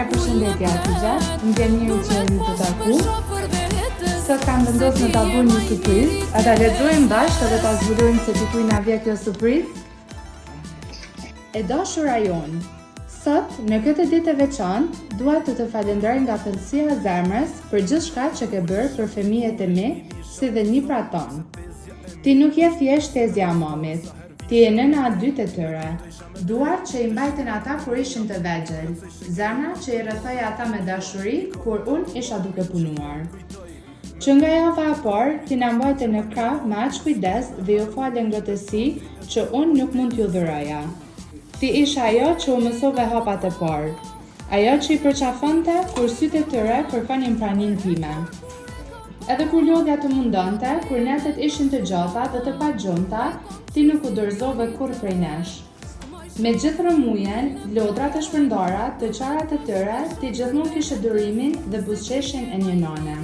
Përshëndetje aty gjatë, më vjen mirë që jeni të taku. Sot kam vendosur ta bëj një surprizë, a ta lexojmë bashkë edhe ta zbulojmë se dikujt na vjen kjo surprizë. E dashura jon, sot në këtë ditë e veçantë, dua të falenderoj nga thellësia e zemrës për gjithçka që ke bërë për fëmijët e mi, si dhe niprat ton. Ti nuk je thjesht tezja e mamit, ti je nëna e dytë e tyre. Duart që i mbajtën ata kur ishin të vegjël, zemra që i rrethoi ata me dashuri kur unë isha duke punuar. Që nga java e parë, ti na mbajte në krah me aq kujdes dhe ju falë ngrohtësi që unë nuk mund t'ju dhuroja. Ti ishe ajo që u mësove hapat e parë, ajo që i përqafonte kur sytë e tyre kërkonin praninë time. Edhe kur lodhja të mundonte, kur netët ishin të gjata dhe të pagjunta, ti nuk u dorëzove kurrë prej nesh. Me gjithë rëmujen, lodrat e shpërndara, të qarat e tyre, ti gjithmonë kishe durimin dhe buzëqeshjen e një nane.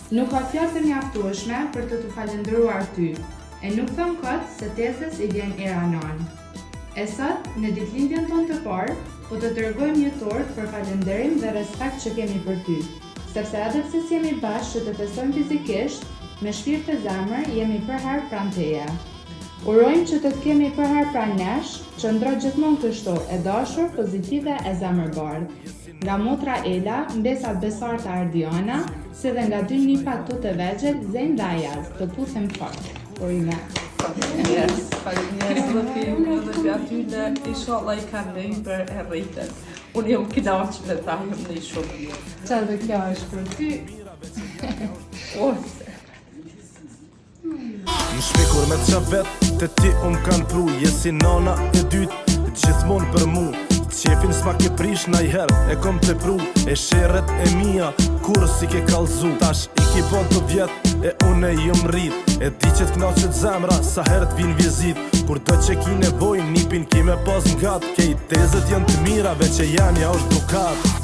Nuk ka fjalë të mjaftueshme për të falendëruar ty, e nuk thon kot se tezës i vjen era non. E sot, në ditëlindjen tonë të parë, po të dërgojmë një tortë për falënderim dhe respekt që kemi për ty, sepse edhe pse jemi bashkë që të festojmë fizikisht, me shpirt të zemër jemi përherë pranë teje. Urojmë që të kemi përherë pranë nesh, qëndro gjithmonë kështu e dashur, pozitive e zemërbardhë. Nga motra Ela, mbesat besarta Ardiana, si dhe nga dy nipat tu të vegjël, Zein dhe Ayaz, të puthem fort. Urime. Falimnderit dhe filmë dhe aty në inshallah i kam në për e rritën. Unë jam kënaqur me ta, jam në shumë. Çfarë dhe kjo është për ty? Më shpekur me qa vetë, të ti unë kanë pru, jesi nana e dytë, gjithmonë për mu. Qefin s'ma ke prish na i herë, e kom të pru, e sheret e mija, kur si ke kalzu. Tash i ki bon të vjetë, e unë e jëm rrit, e di që t'knaqet zemra, sa herët vin vizit. Kur do që ki nevoj, nipin ki me pas n'gat, kej tezët janë të mira, veç e janë ja është dukat.